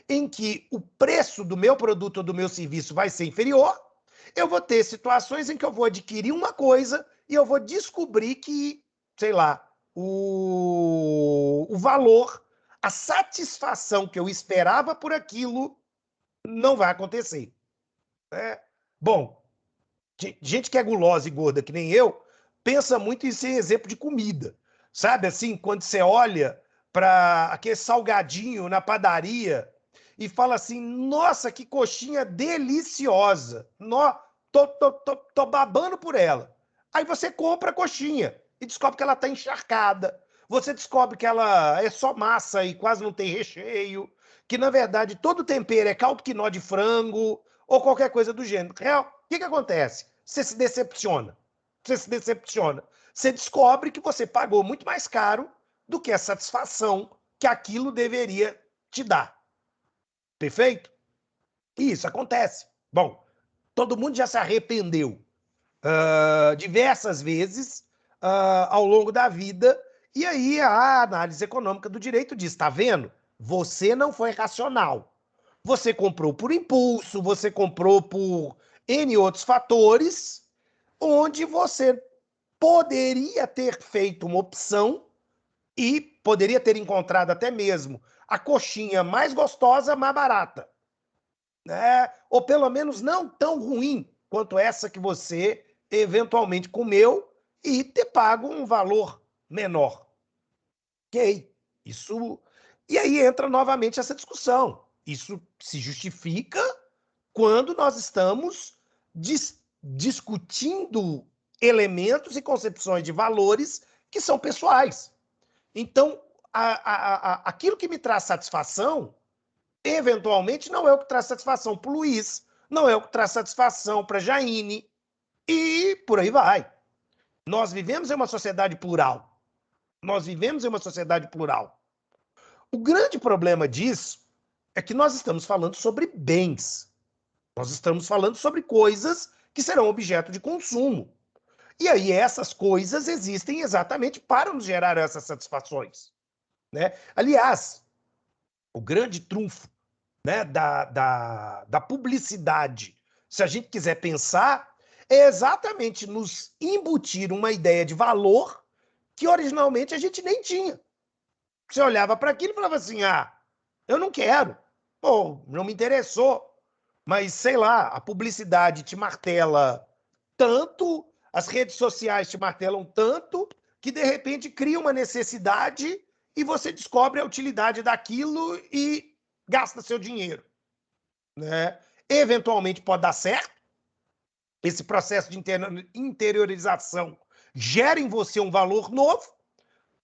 em que o preço do meu produto ou do meu serviço vai ser inferior, eu vou ter situações em que eu vou adquirir uma coisa e eu vou descobrir que, sei lá, o valor, a satisfação que eu esperava por aquilo não vai acontecer. Né? Bom, gente que é gulosa e gorda que nem eu, pensa muito em ser exemplo de comida. Sabe assim, quando você olha para aquele salgadinho na padaria e fala assim: nossa, que coxinha deliciosa! Tô babando por ela. Aí você compra a coxinha e descobre que ela está encharcada. Você descobre que ela é só massa e quase não tem recheio. Que na verdade todo tempero é caldo quinó de frango ou qualquer coisa do gênero. O que acontece? Você se decepciona. Você se decepciona. Você descobre que você pagou muito mais caro do que a satisfação que aquilo deveria te dar. Perfeito? E isso acontece. Bom, todo mundo já se arrependeu diversas vezes ao longo da vida. E aí a análise econômica do direito diz: está vendo? Você não foi racional. Você comprou por impulso, você comprou por N outros fatores, onde você poderia ter feito uma opção e poderia ter encontrado até mesmo a coxinha mais gostosa, mais barata. Né? Ou pelo menos não tão ruim quanto essa que você eventualmente comeu e ter pago um valor menor. Ok, isso. E aí entra novamente essa discussão. Isso se justifica quando nós estamos discutindo elementos e concepções de valores que são pessoais. Então, aquilo que me traz satisfação, eventualmente, não é o que traz satisfação para o Luiz, não é o que traz satisfação para a Jaine, e por aí vai. Nós vivemos em uma sociedade plural. Nós vivemos em uma sociedade plural. O grande problema disso é que nós estamos falando sobre bens. Nós estamos falando sobre coisas que serão objeto de consumo. E aí essas coisas existem exatamente para nos gerar essas satisfações. Né? Aliás, o grande trunfo, né, da publicidade, se a gente quiser pensar, é exatamente nos embutir uma ideia de valor que originalmente a gente nem tinha. Você olhava para aquilo e falava assim: ah, eu não quero, pô, não me interessou. Mas, sei lá, a publicidade te martela tanto, as redes sociais te martelam tanto, que de repente cria uma necessidade e você descobre a utilidade daquilo e gasta seu dinheiro. Né? Eventualmente pode dar certo, esse processo de interiorização gera em você um valor novo,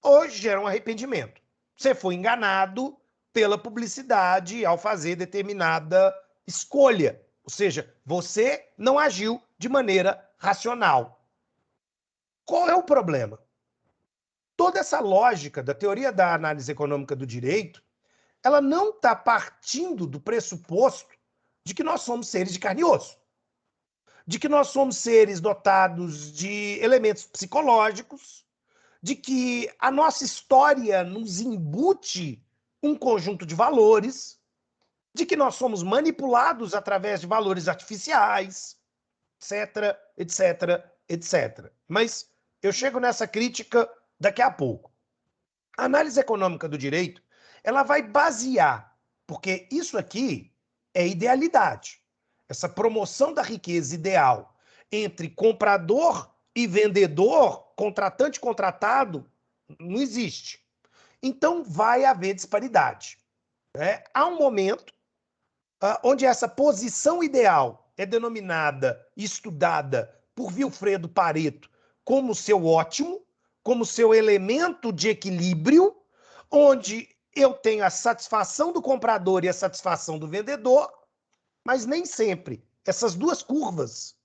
ou gera um arrependimento. Você foi enganado pela publicidade ao fazer determinada escolha. Ou seja, você não agiu de maneira racional. Qual é o problema? Toda essa lógica da teoria da análise econômica do direito, ela não está partindo do pressuposto de que nós somos seres de carne e osso, de que nós somos seres dotados de elementos psicológicos, de que a nossa história nos embute um conjunto de valores, de que nós somos manipulados através de valores artificiais, etc, etc, etc. Mas eu chego nessa crítica daqui a pouco. A análise econômica do direito, ela vai basear, porque isso aqui é idealidade. Essa promoção da riqueza ideal entre comprador e vendedor, contratante e contratado, não existe. Então vai haver disparidade. Né? Há um momento onde essa posição ideal é denominada e estudada por Vilfredo Pareto como seu ótimo, como seu elemento de equilíbrio, onde eu tenho a satisfação do comprador e a satisfação do vendedor, mas nem sempre essas duas curvas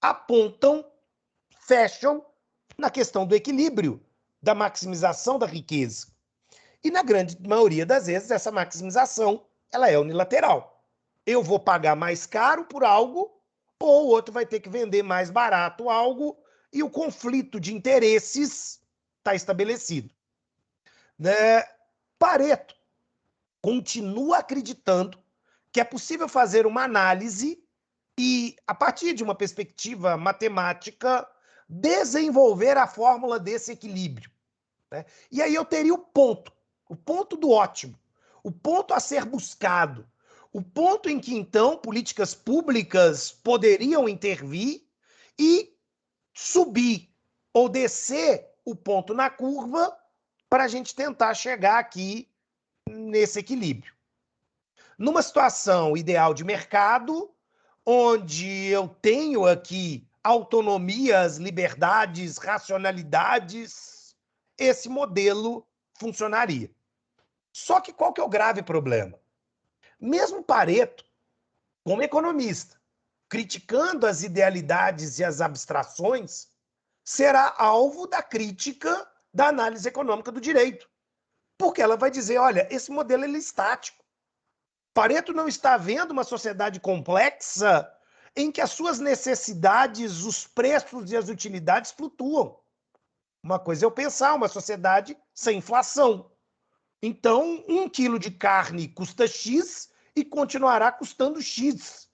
apontam, fecham na questão do equilíbrio, da maximização da riqueza. E na grande maioria das vezes, essa maximização ela é unilateral. Eu vou pagar mais caro por algo, ou o outro vai ter que vender mais barato algo, e o conflito de interesses está estabelecido. Né? Pareto, continua acreditando que é possível fazer uma análise e, a partir de uma perspectiva matemática, desenvolver a fórmula desse equilíbrio, né? E aí eu teria o ponto do ótimo, o ponto a ser buscado, o ponto em que, então, políticas públicas poderiam intervir e subir ou descer o ponto na curva para a gente tentar chegar aqui nesse equilíbrio. Numa situação ideal de mercado, onde eu tenho aqui autonomias, liberdades, racionalidades, esse modelo funcionaria. Só que qual que é o grave problema? Mesmo Pareto, como economista, criticando as idealidades e as abstrações, será alvo da crítica da análise econômica do direito. Porque ela vai dizer, olha, esse modelo ele é estático. Pareto não está vendo uma sociedade complexa em que as suas necessidades, os preços e as utilidades flutuam. Uma coisa é eu pensar uma sociedade sem inflação. Então, 1 quilo de carne custa X e continuará custando X.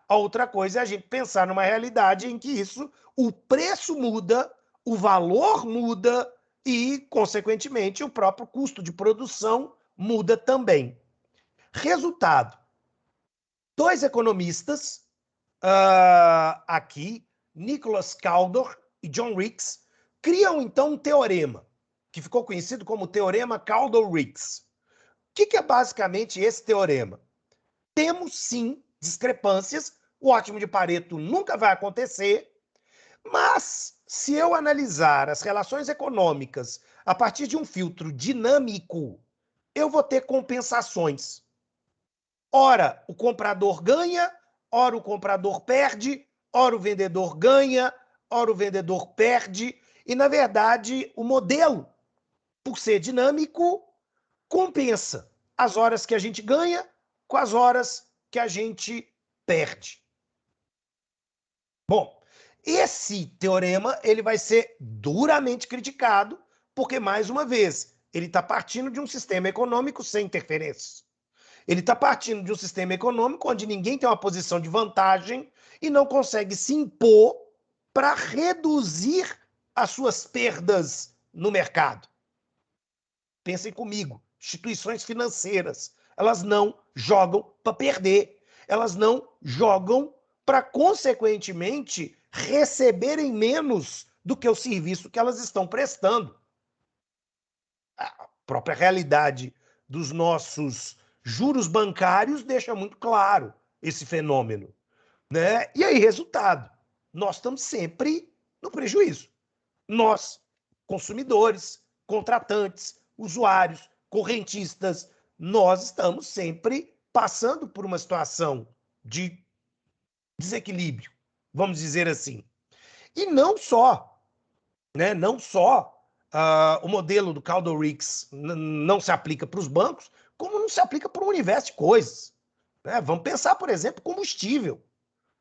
A outra coisa é a gente pensar numa realidade em que isso, o preço muda, o valor muda e, consequentemente, o próprio custo de produção muda também. Resultado: 2 economistas aqui, Nicholas Kaldor e John Ricks, criam então um teorema, que ficou conhecido como Teorema Kaldor-Ricks. O que é basicamente esse teorema? Temos sim discrepâncias, o ótimo de Pareto nunca vai acontecer, mas se eu analisar as relações econômicas a partir de um filtro dinâmico, eu vou ter compensações. Ora, o comprador ganha, ora o comprador perde, ora o vendedor ganha, ora o vendedor perde. E, na verdade, o modelo, por ser dinâmico, compensa as horas que a gente ganha com as horas que a gente perde. Bom, esse teorema ele vai ser duramente criticado, porque, mais uma vez, ele está partindo de um sistema econômico sem interferências. Ele está partindo de um sistema econômico onde ninguém tem uma posição de vantagem e não consegue se impor para reduzir as suas perdas no mercado. Pensem comigo, instituições financeiras, elas não jogam para perder, elas não jogam para, consequentemente, receberem menos do que o serviço que elas estão prestando. A própria realidade dos nossos juros bancários deixa muito claro esse fenômeno, né? E aí, resultado, nós estamos sempre no prejuízo. Nós, consumidores, contratantes, usuários, correntistas, nós estamos sempre passando por uma situação de desequilíbrio, vamos dizer assim. E não só, né? Não só o modelo do Kaldor-Ricks não se aplica para os bancos, como não se aplica para um universo de coisas, né? Vamos pensar, por exemplo, combustível.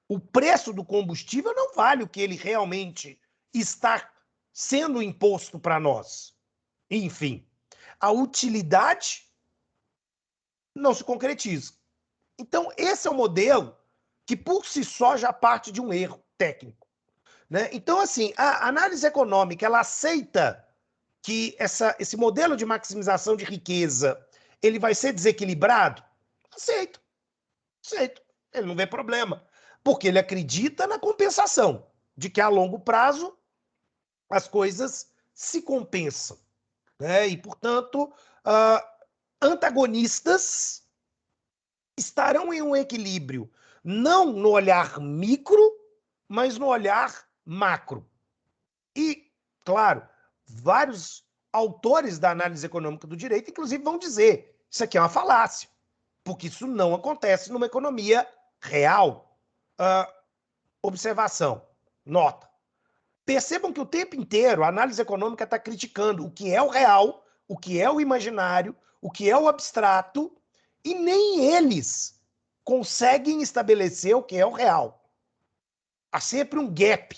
O preço do combustível não vale o que ele realmente está sendo imposto para nós. Enfim, a utilidade não se concretiza. Então, esse é o modelo que, por si só, já parte de um erro técnico, né? Então, assim, a análise econômica ela aceita que esse modelo de maximização de riqueza ele vai ser desequilibrado? Aceito, aceito. Ele não vê problema, porque ele acredita na compensação, de que a longo prazo as coisas se compensam, né? E, portanto, antagonistas estarão em um equilíbrio, não no olhar micro, mas no olhar macro. E, claro, vários autores da análise econômica do direito, inclusive, vão dizer isso aqui é uma falácia, porque isso não acontece numa economia real. Observação, nota. Percebam que o tempo inteiro a análise econômica está criticando o que é o real, o que é o imaginário, o que é o abstrato, e nem eles conseguem estabelecer o que é o real. Há sempre um gap,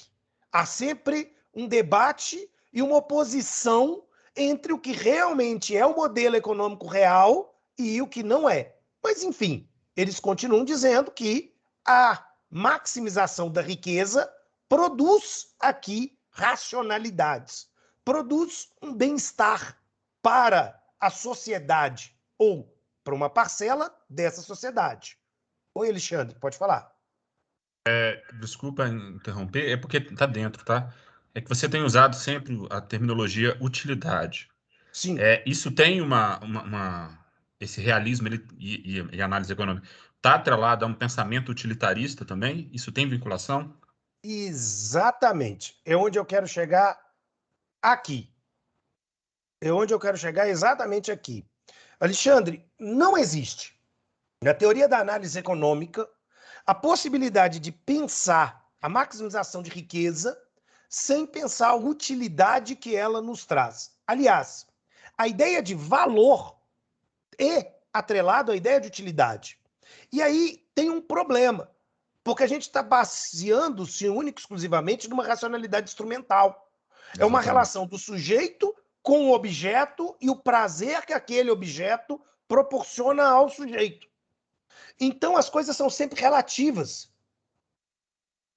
há sempre um debate e uma oposição entre o que realmente é o modelo econômico real e o que não é. Mas, enfim, eles continuam dizendo que a maximização da riqueza produz aqui racionalidades, produz um bem-estar para a sociedade ou para uma parcela dessa sociedade. Oi, Alexandre, pode falar. Desculpa interromper, é porque está dentro, tá? É que você tem usado sempre a terminologia utilidade. Sim, Isso tem esse realismo e análise econômica. Está atrelado a um pensamento utilitarista também? Isso tem vinculação? exatamente. É onde eu quero chegar aqui. É onde eu quero chegar exatamente aqui. Alexandre, não existe, na teoria da análise econômica, a possibilidade de pensar a maximização de riqueza sem pensar a utilidade que ela nos traz. Aliás, a ideia de valor é atrelado à ideia de utilidade. E aí tem um problema, porque a gente está baseando-se único e exclusivamente numa racionalidade instrumental. É uma Exatamente. relação do sujeito com o objeto e o prazer que aquele objeto proporciona ao sujeito. Então as coisas são sempre relativas.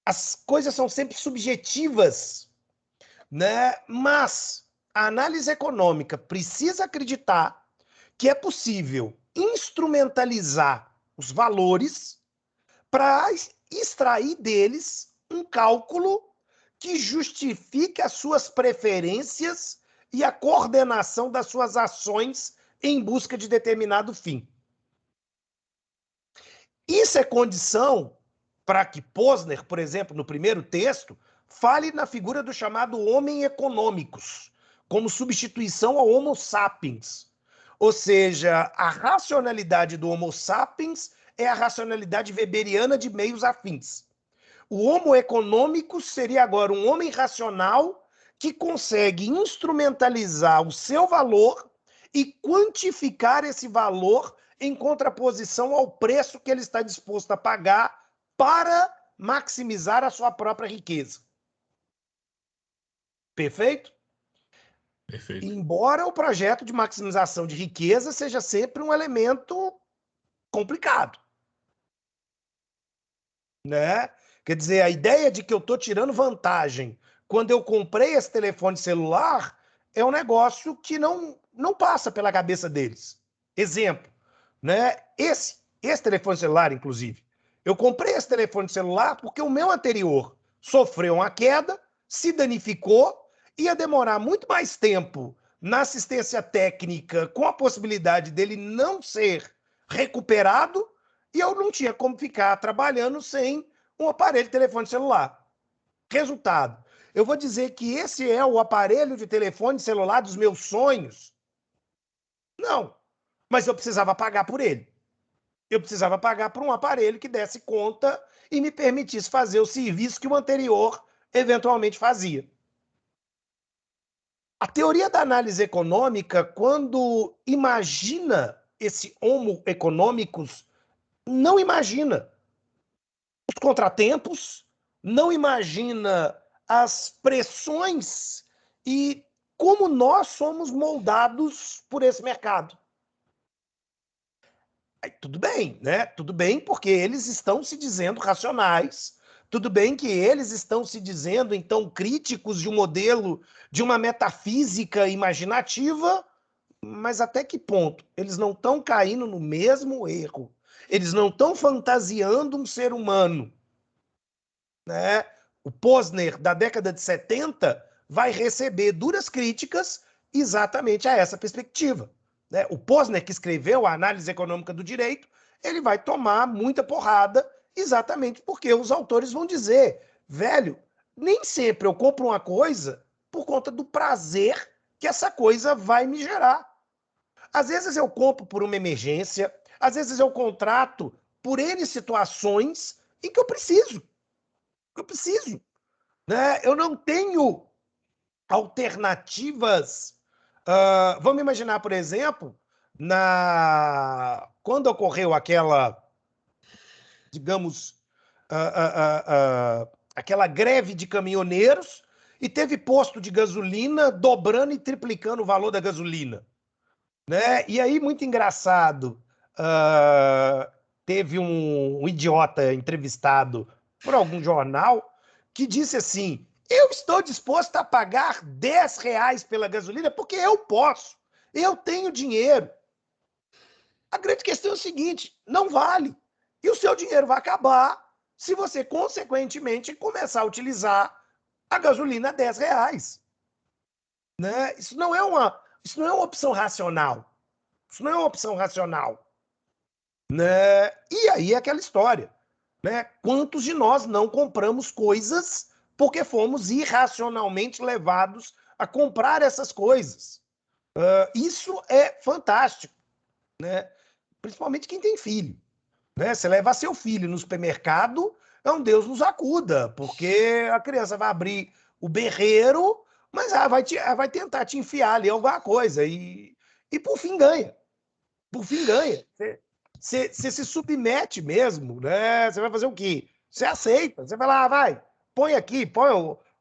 As coisas são sempre subjetivas, né? Mas a análise econômica precisa acreditar que é possível instrumentalizar os valores para extrair deles um cálculo que justifique as suas preferências e a coordenação das suas ações em busca de determinado fim. Isso é condição para que Posner, por exemplo, no primeiro texto, fale na figura do chamado homem econômicos, como substituição ao Homo sapiens. Ou seja, a racionalidade do Homo sapiens é a racionalidade weberiana de meios afins. O Homo econômicos seria agora um homem racional que consegue instrumentalizar o seu valor e quantificar esse valor em contraposição ao preço que ele está disposto a pagar para maximizar a sua própria riqueza. Perfeito? Perfeito. Embora o projeto de maximização de riqueza seja sempre um elemento complicado, né? Quer dizer, a ideia de que eu estou tirando vantagem quando eu comprei esse telefone celular é um negócio que não passa pela cabeça deles. Exemplo, né? Esse telefone celular, inclusive. Eu comprei esse telefone celular porque o meu anterior sofreu uma queda, se danificou, ia demorar muito mais tempo na assistência técnica com a possibilidade dele não ser recuperado e eu não tinha como ficar trabalhando sem um aparelho de telefone celular. Resultado, eu vou dizer que esse é o aparelho de telefone celular dos meus sonhos? Não, mas eu precisava pagar por ele. Eu precisava pagar por um aparelho que desse conta e me permitisse fazer o serviço que o anterior eventualmente fazia. A teoria da análise econômica, quando imagina esse homo economicus, não imagina os contratempos, não imagina as pressões e como nós somos moldados por esse mercado. Aí, tudo bem, né? Tudo bem, porque eles estão se dizendo racionais, tudo bem que eles estão se dizendo, então, críticos de um modelo, de uma metafísica imaginativa, mas até que ponto? Eles não estão caindo no mesmo erro. Eles não estão fantasiando um ser humano, né? O Posner, da década de 70, vai receber duras críticas exatamente a essa perspectiva. Né? O Posner, que escreveu a Análise Econômica do Direito, ele vai tomar muita porrada exatamente porque os autores vão dizer, velho, nem sempre eu compro uma coisa por conta do prazer que essa coisa vai me gerar. Às vezes eu compro por uma emergência, às vezes eu contrato por N situações em que eu preciso. Eu preciso, né? Eu não tenho alternativas. Vamos imaginar, por exemplo, quando ocorreu aquela, digamos, aquela greve de caminhoneiros e teve posto de gasolina dobrando e triplicando o valor da gasolina. né? E aí, muito engraçado, teve um idiota entrevistado por algum jornal que disse assim: eu estou disposto a pagar R$ 10 pela gasolina porque eu posso, eu tenho dinheiro. A grande questão é o seguinte: não vale. E o seu dinheiro vai acabar se você, consequentemente, começar a utilizar a gasolina a R$ 10. Né? Isso não é uma opção racional. Isso não é uma opção racional. Né? E aí é aquela história. Né? Quantos de nós não compramos coisas porque fomos irracionalmente levados a comprar essas coisas? Isso é fantástico. Né? Principalmente quem tem filho. Né? Você levar seu filho no supermercado, é um Deus nos acuda, porque a criança vai abrir o berreiro, mas vai tentar te enfiar ali alguma coisa. E por fim ganha. Por fim ganha. Você se submete mesmo, né? Você vai fazer o quê? Você aceita. Você vai lá, vai, põe aqui, põe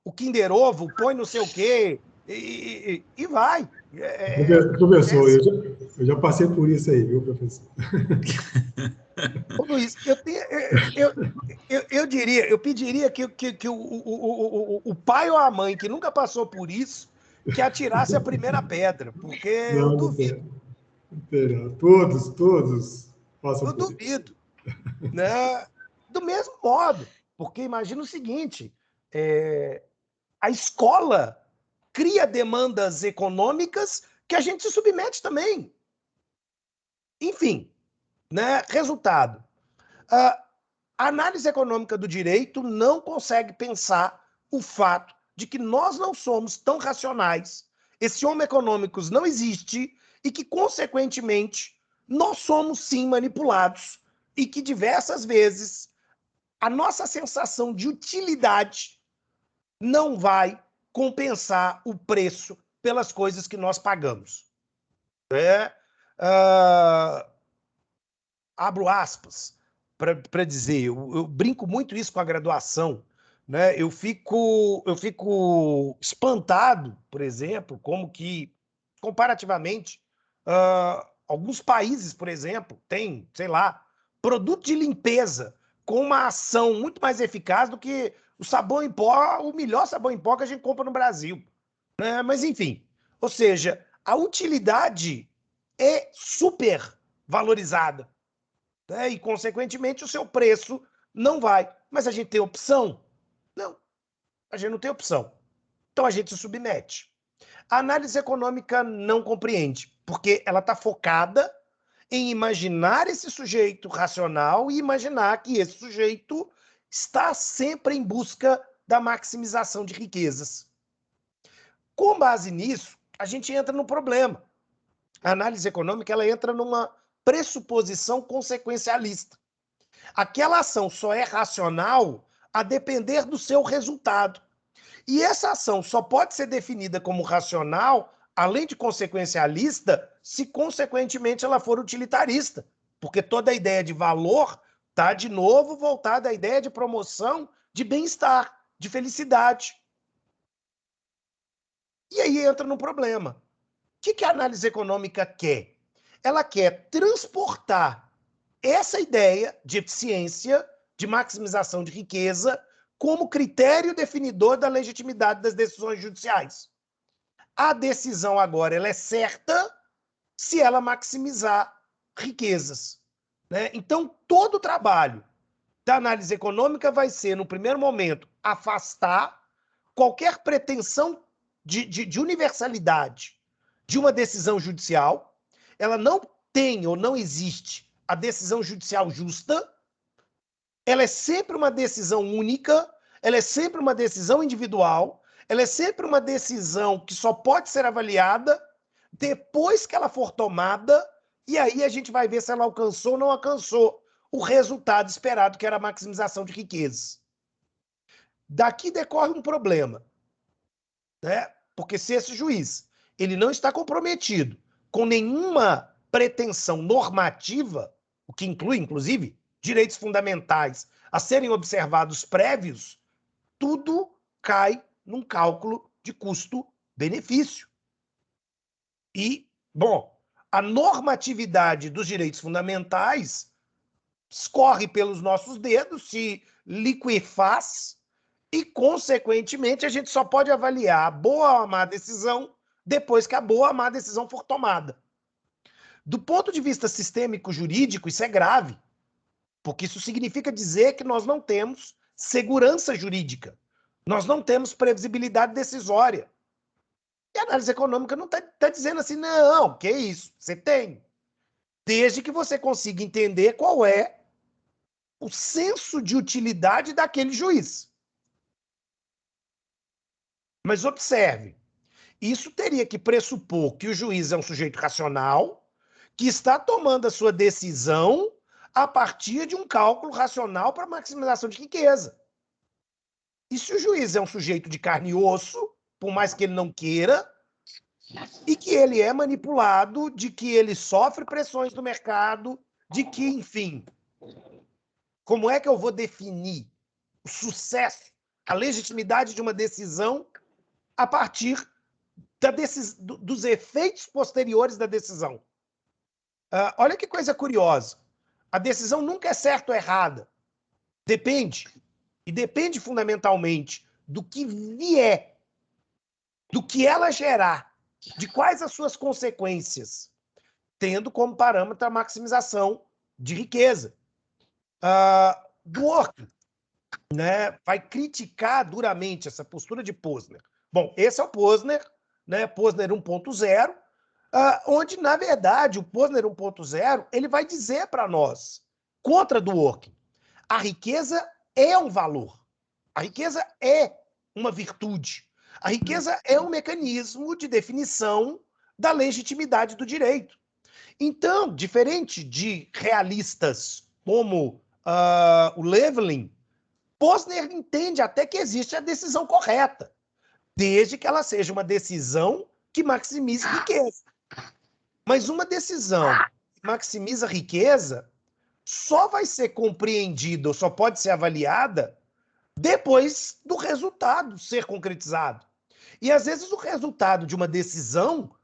o Kinder Ovo, põe não sei o quê, e vai. Professor, eu já passei por isso aí, viu, professor? Ô, Luiz, eu pediria que o pai ou a mãe que nunca passou por isso, que atirasse a primeira pedra, porque eu Não, não duvido, tem. Não tem, não. Todos passam eu por isso. duvido, né? Do mesmo modo, porque imagina o seguinte, é, a escola cria demandas econômicas que a gente se submete também. Enfim, né? Resultado. A análise econômica do direito não consegue pensar o fato de que nós não somos tão racionais, esse homo econômicos não existe e que, consequentemente, nós somos sim manipulados e que diversas vezes a nossa sensação de utilidade não vai compensar o preço pelas coisas que nós pagamos. É, uh, abro aspas para dizer, eu brinco muito isso com a graduação, né? Eu fico espantado, por exemplo, como que, comparativamente, alguns países, por exemplo, têm, sei lá, produto de limpeza com uma ação muito mais eficaz do que o sabão em pó, o melhor sabão em pó que a gente compra no Brasil. Né? Mas, enfim, ou seja, a utilidade é super valorizada, né? E, consequentemente, o seu preço não vai. Mas a gente tem opção? Não, a gente não tem opção. Então a gente se submete. A análise econômica não compreende, porque ela está focada em imaginar esse sujeito racional e imaginar que esse sujeito está sempre em busca da maximização de riquezas. Com base nisso, a gente entra no problema. A análise econômica ela entra numa pressuposição consequencialista. Aquela ação só é racional a depender do seu resultado. E essa ação só pode ser definida como racional, além de consequencialista, se consequentemente ela for utilitarista. Porque toda a ideia de valor está, de novo, voltada à ideia de promoção de bem-estar, de felicidade. E aí entra no problema. O que a análise econômica quer? Ela quer transportar essa ideia de eficiência, de maximização de riqueza, como critério definidor da legitimidade das decisões judiciais. A decisão agora ela é certa se ela maximizar riquezas. Né? Então, todo o trabalho da análise econômica vai ser, no primeiro momento, afastar qualquer pretensão de universalidade de uma decisão judicial. Ela não tem ou não existe a decisão judicial justa. Ela é sempre uma decisão única, ela é sempre uma decisão individual, ela é sempre uma decisão que só pode ser avaliada depois que ela for tomada, e aí a gente vai ver se ela alcançou ou não alcançou o resultado esperado, que era a maximização de riquezas. Daqui decorre um problema, né? Porque se esse juiz ele não está comprometido com nenhuma pretensão normativa, o que inclui, inclusive, direitos fundamentais a serem observados prévios, tudo cai num cálculo de custo-benefício. E, bom, a normatividade dos direitos fundamentais escorre pelos nossos dedos, se liquefaz e, consequentemente, a gente só pode avaliar a boa ou a má decisão depois que a boa ou a má decisão for tomada. Do ponto de vista sistêmico jurídico, isso é grave, porque isso significa dizer que nós não temos segurança jurídica, nós não temos previsibilidade decisória. E a análise econômica não está dizendo assim, não, que isso, você tem. Desde que você consiga entender qual é o senso de utilidade daquele juiz. Mas observe, isso teria que pressupor que o juiz é um sujeito racional, que está tomando a sua decisão a partir de um cálculo racional para maximização de riqueza. E se o juiz é um sujeito de carne e osso, por mais que ele não queira, e que ele é manipulado, de que ele sofre pressões do mercado, de que, enfim, como é que eu vou definir o sucesso, a legitimidade de uma decisão a partir dos efeitos posteriores da decisão? Olha que coisa curiosa. A decisão nunca é certa ou errada. Depende. E depende fundamentalmente do que vier, do que ela gerar, de quais as suas consequências, tendo como parâmetro a maximização de riqueza. Dworkin, né, vai criticar duramente essa postura de Posner. Bom, esse é o Posner, né, Posner 1.0, onde, na verdade, o Posner 1.0 ele vai dizer para nós, contra Dworkin, a riqueza é um valor, a riqueza é uma virtude, a riqueza é um mecanismo de definição da legitimidade do direito. Então, diferente de realistas como o Levelin, Posner entende até que existe a decisão correta, desde que ela seja uma decisão que maximize riqueza. Mas uma decisão que maximiza riqueza só vai ser compreendida ou só pode ser avaliada depois do resultado ser concretizado. E, às vezes, o resultado de uma decisão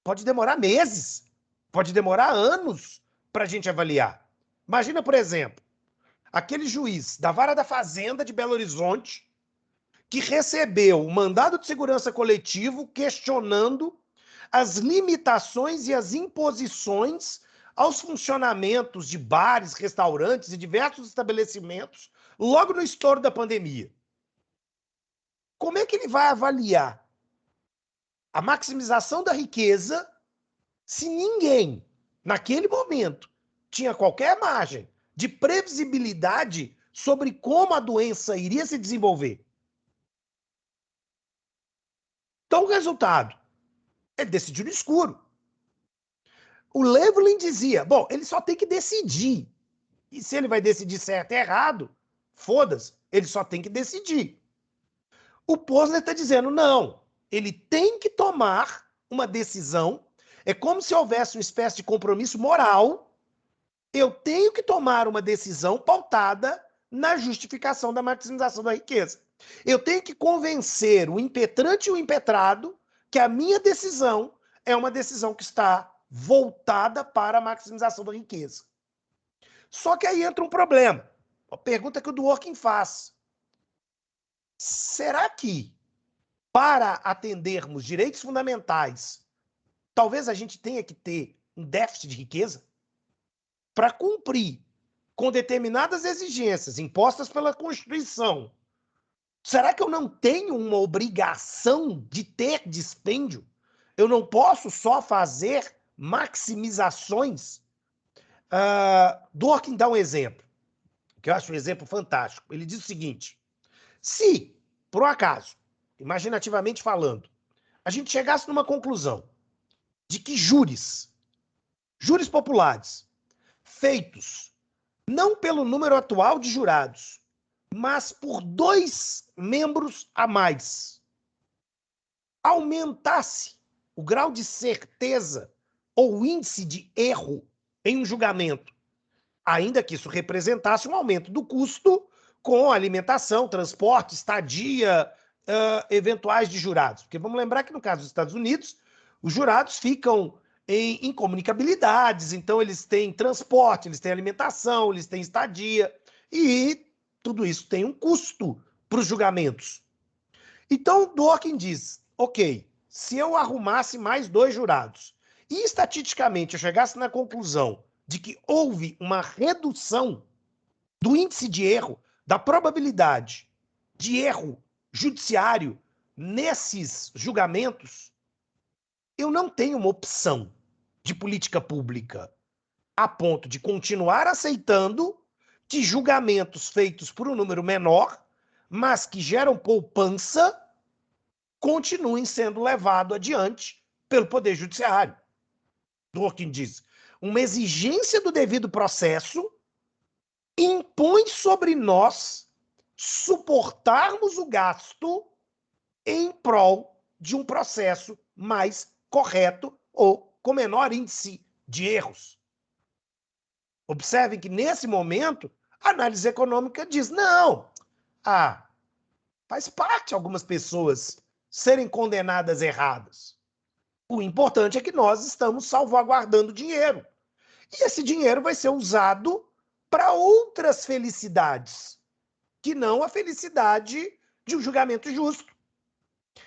pode demorar meses, pode demorar anos para a gente avaliar. Imagina, por exemplo, aquele juiz da Vara da Fazenda de Belo Horizonte que recebeu o mandado de segurança coletivo questionando as limitações e as imposições aos funcionamentos de bares, restaurantes e diversos estabelecimentos logo no estouro da pandemia. Como é que ele vai avaliar a maximização da riqueza se ninguém, naquele momento, tinha qualquer margem de previsibilidade sobre como a doença iria se desenvolver? Então, o resultado, ele decidiu no escuro. O Levelin dizia, bom, ele só tem que decidir. E se ele vai decidir certo ou errado, foda-se, ele só tem que decidir. O Posner está dizendo, não, ele tem que tomar uma decisão, é como se houvesse uma espécie de compromisso moral, eu tenho que tomar uma decisão pautada na justificação da maximização da riqueza. Eu tenho que convencer o impetrante e o impetrado que a minha decisão é uma decisão que está voltada para a maximização da riqueza. Só que aí entra um problema. A pergunta que o Dworkin faz. Será que, para atendermos direitos fundamentais, talvez a gente tenha que ter um déficit de riqueza? Para cumprir com determinadas exigências impostas pela Constituição, será que eu não tenho uma obrigação de ter dispêndio? Eu não posso só fazer maximizações? Dworkin dá um exemplo, que eu acho um exemplo fantástico. Ele diz o seguinte, se, por um acaso, imaginativamente falando, a gente chegasse numa conclusão de que júris populares, feitos não pelo número atual de jurados, mas por 2 membros a mais, aumentasse o grau de certeza ou o índice de erro em um julgamento, ainda que isso representasse um aumento do custo com alimentação, transporte, estadia, eventuais de jurados. Porque vamos lembrar que no caso dos Estados Unidos, os jurados ficam em comunicabilidades, então eles têm transporte, eles têm alimentação, eles têm estadia, e tudo isso tem um custo para os julgamentos. Então, Dworkin diz, ok, se eu arrumasse mais 2 jurados e estatisticamente eu chegasse na conclusão de que houve uma redução do índice de erro, da probabilidade de erro judiciário nesses julgamentos, eu não tenho uma opção de política pública a ponto de continuar aceitando que julgamentos feitos por um número menor, mas que geram poupança, continuem sendo levados adiante pelo Poder Judiciário. Dworkin diz, uma exigência do devido processo impõe sobre nós suportarmos o gasto em prol de um processo mais correto ou com menor índice de erros. Observem que, nesse momento, a análise econômica diz, não, faz parte algumas pessoas serem condenadas erradas. O importante é que nós estamos salvaguardando dinheiro. E esse dinheiro vai ser usado para outras felicidades, que não a felicidade de um julgamento justo.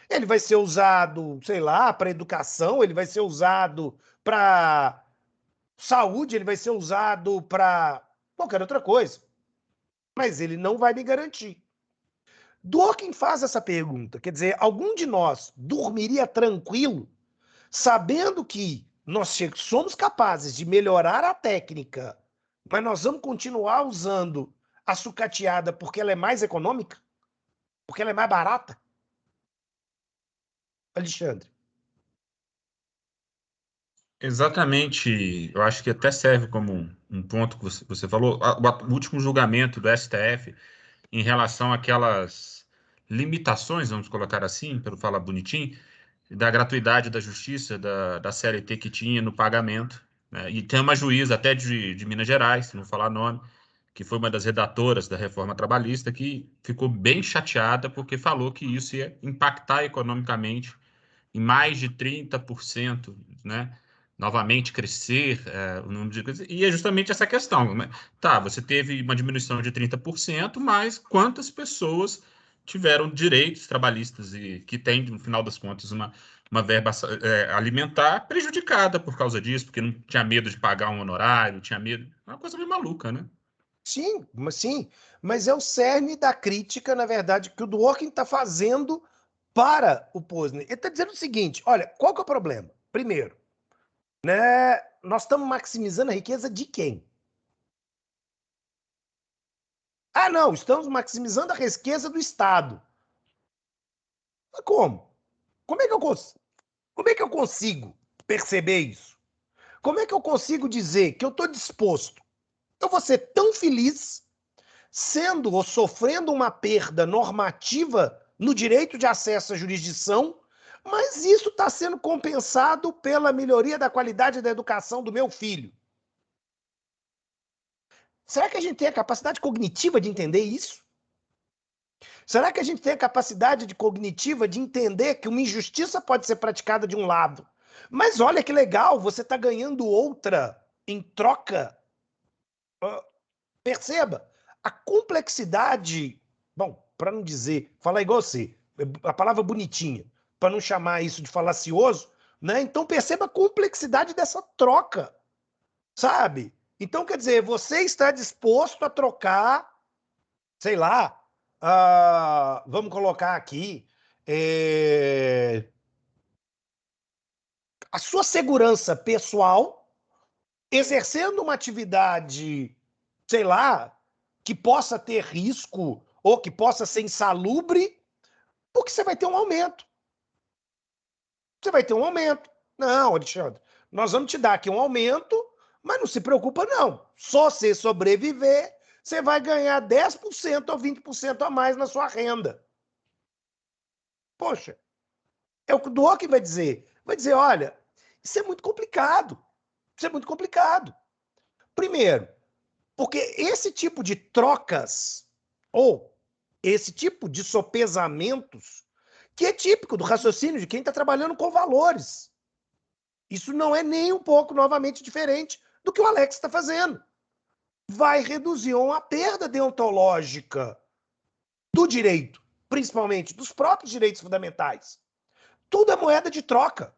Ele vai ser usado, sei lá, para educação, ele vai ser usado para saúde, ele vai ser usado para qualquer outra coisa. Mas ele não vai me garantir. Dworkin faz essa pergunta, quer dizer, algum de nós dormiria tranquilo sabendo que nós somos capazes de melhorar a técnica, mas nós vamos continuar usando a sucateada porque ela é mais econômica? Porque ela é mais barata? Alexandre. Exatamente, eu acho que até serve como um ponto que você falou, o último julgamento do STF em relação àquelas limitações, vamos colocar assim, para falar bonitinho, da gratuidade da justiça, da CLT que tinha no pagamento, né? E tem uma juíza até de Minas Gerais, não vou falar nome, que foi uma das redatoras da reforma trabalhista, que ficou bem chateada porque falou que isso ia impactar economicamente em mais de 30%, né? Novamente crescer o número de coisas. E é justamente essa questão. Né? Tá, você teve uma diminuição de 30%, mas quantas pessoas tiveram direitos trabalhistas e que têm, no final das contas, uma verba alimentar prejudicada por causa disso, porque não tinha medo de pagar um honorário, tinha medo. É uma coisa meio maluca, né? Sim, mas é o cerne da crítica, na verdade, que o Dworkin está fazendo para o Posner. Ele está dizendo o seguinte, olha, qual que é o problema? Primeiro, né, nós estamos maximizando a riqueza de quem? Não, estamos maximizando a riqueza do Estado. Mas como? Como é que eu consigo perceber isso? Como é que eu consigo dizer que eu estou disposto? Eu vou ser tão feliz sendo ou sofrendo uma perda normativa no direito de acesso à jurisdição, mas isso está sendo compensado pela melhoria da qualidade da educação do meu filho. Será que a gente tem a capacidade cognitiva de entender isso? Será que a gente tem a capacidade cognitiva de entender que uma injustiça pode ser praticada de um lado? Mas olha que legal, você está ganhando outra em troca. Perceba, a complexidade, bom, para não dizer, falar igual você, a palavra bonitinha, para não chamar isso de falacioso, né? Então perceba a complexidade dessa troca, sabe? Então, quer dizer, você está disposto a trocar, sei lá, vamos colocar aqui, a sua segurança pessoal, exercendo uma atividade, sei lá, que possa ter risco ou que possa ser insalubre, porque você vai ter um aumento. Você vai ter um aumento. Não, Alexandre, nós vamos te dar aqui um aumento, mas não se preocupa não. Só se sobreviver, você vai ganhar 10% ou 20% a mais na sua renda. Poxa, é o que o Dworkin vai dizer. Vai dizer, olha, isso é muito complicado. Isso é muito complicado. Primeiro, porque esse tipo de trocas ou esse tipo de sopesamentos que é típico do raciocínio de quem está trabalhando com valores. Isso não é nem um pouco, novamente, diferente do que o Alex está fazendo. Vai reduzir uma perda deontológica do direito, principalmente dos próprios direitos fundamentais. Tudo é moeda de troca.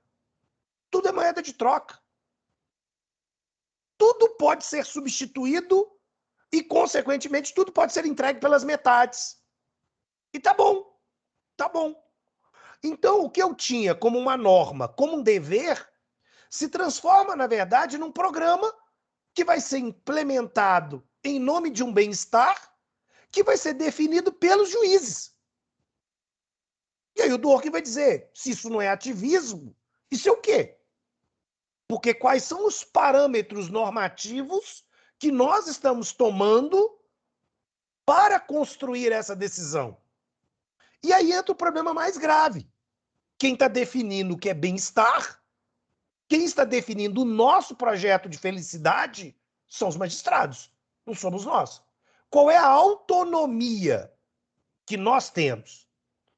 Tudo é moeda de troca. Tudo pode ser substituído e, consequentemente, tudo pode ser entregue pelas metades. E tá bom. Tá bom. Então, o que eu tinha como uma norma, como um dever, se transforma, na verdade, num programa que vai ser implementado em nome de um bem-estar que vai ser definido pelos juízes. E aí o Dworkin vai dizer, se isso não é ativismo, isso é o quê? Porque quais são os parâmetros normativos que nós estamos tomando para construir essa decisão? E aí entra o problema mais grave. Quem está definindo o que é bem-estar, quem está definindo o nosso projeto de felicidade são os magistrados, não somos nós. Qual é a autonomia que nós temos?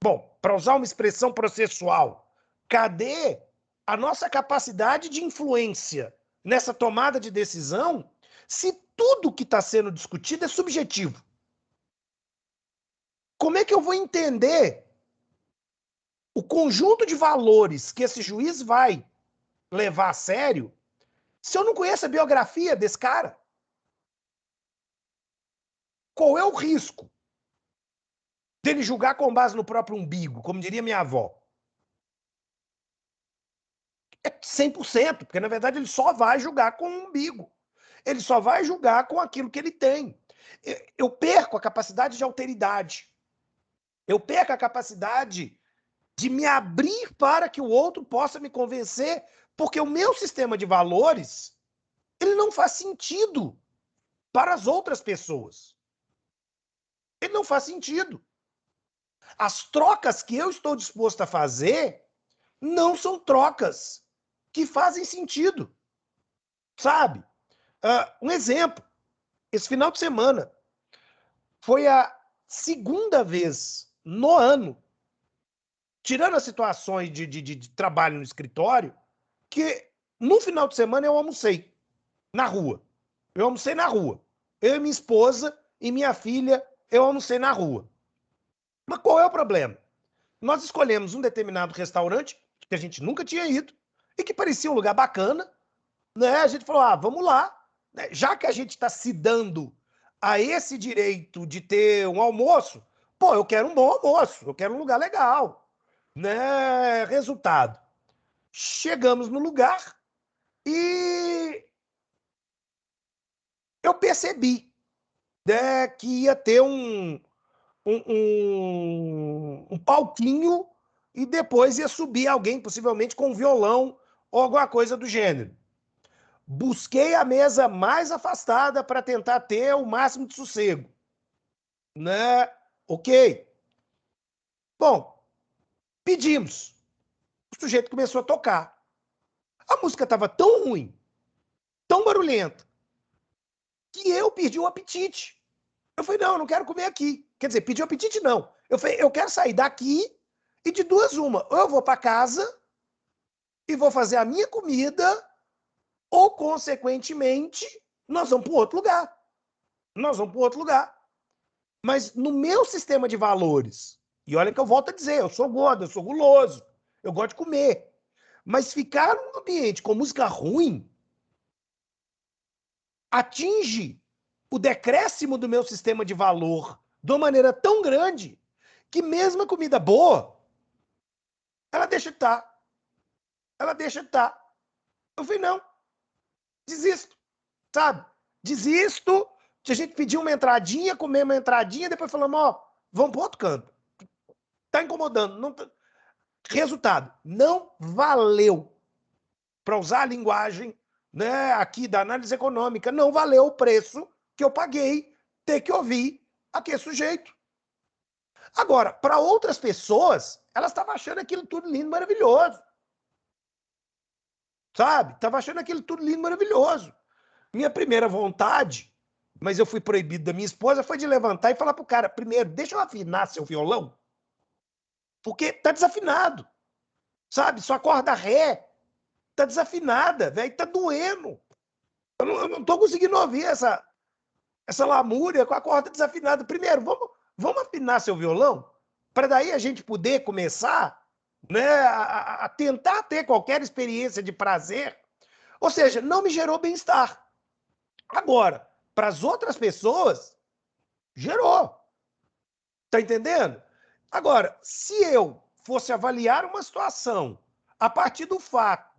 Bom, para usar uma expressão processual, cadê a nossa capacidade de influência nessa tomada de decisão se tudo que está sendo discutido é subjetivo? Como é que eu vou entender o conjunto de valores que esse juiz vai levar a sério se eu não conheço a biografia desse cara? Qual é o risco dele julgar com base no próprio umbigo, como diria minha avó? É 100%, porque na verdade ele só vai julgar com o umbigo. Ele só vai julgar com aquilo que ele tem. Eu perco a capacidade de alteridade. Eu perco a capacidade de me abrir para que o outro possa me convencer, porque o meu sistema de valores, ele não faz sentido para as outras pessoas. Ele não faz sentido. As trocas que eu estou disposto a fazer não são trocas que fazem sentido. Sabe? Um exemplo. Esse final de semana foi a segunda vez no ano, tirando as situações de trabalho no escritório, que no final de semana eu almocei na rua. Eu almocei na rua. Eu e minha esposa e minha filha, eu almocei na rua. Mas qual é o problema? Nós escolhemos um determinado restaurante que a gente nunca tinha ido e que parecia um lugar bacana, né? A gente falou, vamos lá. Já que a gente está se dando a esse direito de ter um almoço, pô, eu quero um bom almoço, eu quero um lugar legal, né? Resultado. Chegamos no lugar e eu percebi, né, que ia ter um palquinho e depois ia subir alguém, possivelmente com um violão ou alguma coisa do gênero. Busquei a mesa mais afastada para tentar ter o máximo de sossego. Né? Ok. Bom, pedimos. O sujeito começou a tocar. A música estava tão ruim, tão barulhenta, que eu perdi o apetite. Eu falei, não, eu não quero comer aqui. Quer dizer, pedi o apetite, não. Eu falei, eu quero sair daqui e de duas uma. Ou eu vou para casa e vou fazer a minha comida, ou, consequentemente, nós vamos para outro lugar. Nós vamos para outro lugar. Mas no meu sistema de valores, e olha que eu volto a dizer, eu sou gordo, eu sou guloso, eu gosto de comer. Mas ficar num ambiente com música ruim atinge o decréscimo do meu sistema de valor de uma maneira tão grande que mesmo a comida boa, ela deixa de estar. Ela deixa de estar. Eu falei, não, desisto, sabe? Desisto. A gente pediu uma entradinha, comer uma entradinha, depois falamos, vamos para outro canto. Tá incomodando. Não tá... Resultado, não valeu. Para usar a linguagem, né, aqui da análise econômica, não valeu o preço que eu paguei ter que ouvir aquele sujeito. Agora, para outras pessoas, elas estavam achando aquilo tudo lindo, maravilhoso. Sabe? Estavam achando aquilo tudo lindo, maravilhoso. Minha primeira vontade, mas eu fui proibido da minha esposa, foi de levantar e falar pro cara, primeiro, deixa eu afinar seu violão, porque tá desafinado. Sabe? Sua corda ré tá desafinada, velho, tá doendo. Eu não tô conseguindo ouvir essa lamúria com a corda desafinada. Primeiro, vamos afinar seu violão, para daí a gente poder começar, né, a tentar ter qualquer experiência de prazer. Ou seja, não me gerou bem-estar. Agora, para as outras pessoas, gerou. Tá entendendo? Agora, se eu fosse avaliar uma situação a partir do fato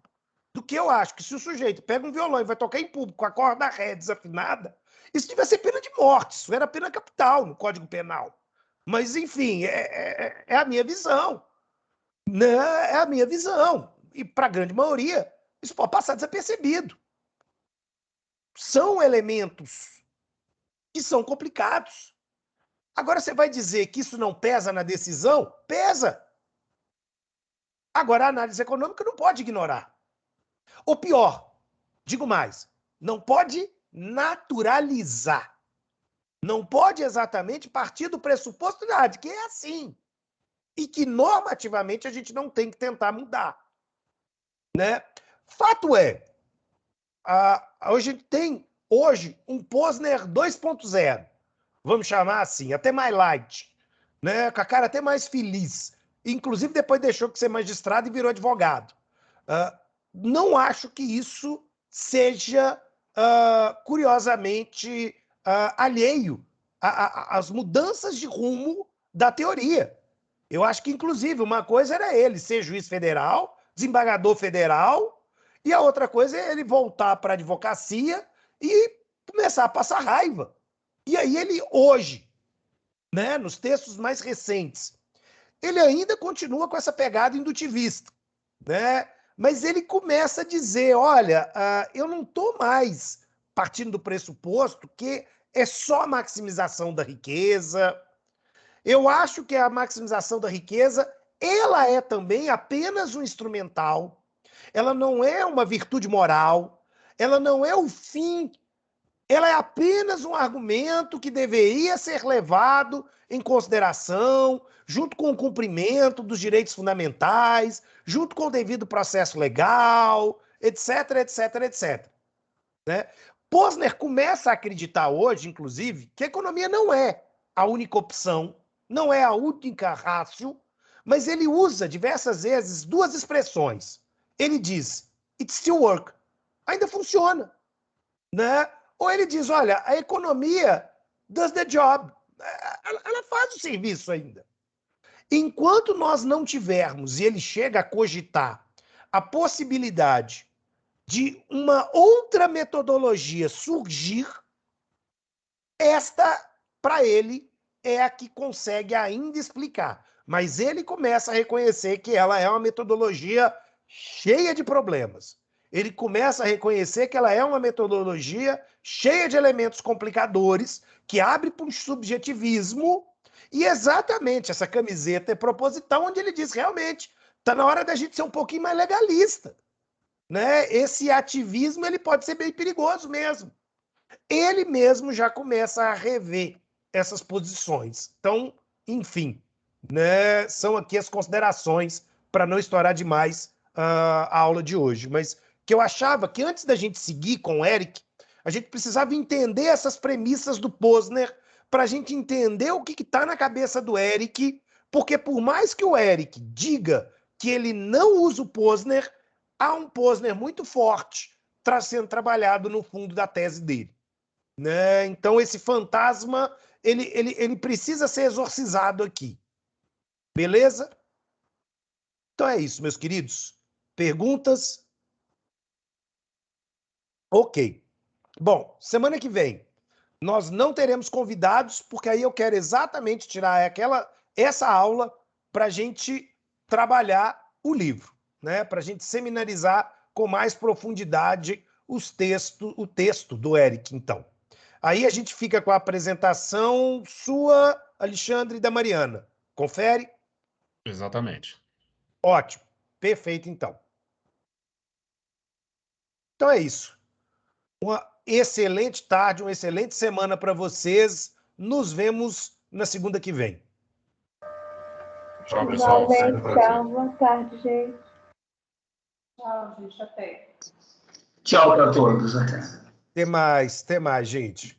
do que eu acho que se o sujeito pega um violão e vai tocar em público com a corda ré desafinada, isso devia ser pena de morte, isso era pena capital no Código Penal. Mas, enfim, é a minha visão. Né? É a minha visão. E, para a grande maioria, isso pode passar desapercebido. São elementos que são complicados. Agora, você vai dizer que isso não pesa na decisão? Pesa. Agora, a análise econômica não pode ignorar. Ou pior, digo mais, não pode naturalizar. Não pode exatamente partir do pressuposto de que é assim. E que normativamente a gente não tem que tentar mudar. Né? Fato é, hoje a gente tem um Posner 2.0, vamos chamar assim, até mais light, né? Com a cara até mais feliz. Inclusive, depois deixou de ser magistrado e virou advogado. Não acho que isso seja, curiosamente, alheio às mudanças de rumo da teoria. Eu acho que, inclusive, uma coisa era ele ser juiz federal, desembargador federal, e a outra coisa é ele voltar para a advocacia e começar a passar raiva. E aí ele, hoje, né, nos textos mais recentes, ele ainda continua com essa pegada indutivista, né? Mas ele começa a dizer, olha, eu não estou mais partindo do pressuposto que é só a maximização da riqueza. Eu acho que a maximização da riqueza, ela é também apenas um instrumental, ela não é uma virtude moral, ela não é o fim, ela é apenas um argumento que deveria ser levado em consideração, junto com o cumprimento dos direitos fundamentais, junto com o devido processo legal, etc, etc, etc. Né? Posner começa a acreditar hoje, inclusive, que a economia não é a única opção, não é a única ratio, mas ele usa diversas vezes duas expressões. Ele diz, it still work, ainda funciona. Né? Ou ele diz, olha, a economia does the job, ela faz o serviço ainda. Enquanto nós não tivermos, e ele chega a cogitar, a possibilidade de uma outra metodologia surgir, esta, para ele, é a que consegue ainda explicar. Mas ele começa a reconhecer que ela é uma metodologia cheia de problemas. Ele começa a reconhecer que ela é uma metodologia cheia de elementos complicadores, que abre para um subjetivismo, e exatamente essa camiseta é proposital, onde ele diz, realmente, está na hora da gente ser um pouquinho mais legalista. Né? Esse ativismo ele pode ser bem perigoso mesmo. Ele mesmo já começa a rever essas posições. Então, enfim, né? São aqui as considerações para não estourar demais a aula de hoje. Mas que eu achava que antes da gente seguir com o Eric, a gente precisava entender essas premissas do Posner para a gente entender o que está na cabeça do Eric, porque por mais que o Eric diga que ele não usa o Posner, há um Posner muito forte sendo trabalhado no fundo da tese dele. Né? Então, esse fantasma ele precisa ser exorcizado aqui. Beleza? Então é isso, meus queridos. Perguntas? Ok. Bom, semana que vem nós não teremos convidados, porque aí eu quero exatamente tirar essa aula para a gente trabalhar o livro, né? Para a gente seminarizar com mais profundidade o texto do Eric, então. Aí a gente fica com a apresentação sua, Alexandre, e da Mariana. Confere? Exatamente. Ótimo. Perfeito, então. Então é isso. Uma excelente tarde, uma excelente semana para vocês. Nos vemos na segunda que vem. Tchau, pessoal. Igualmente, tchau. Boa tarde, gente. Tchau, gente. Até. Tchau para todos. Até. Até mais, gente.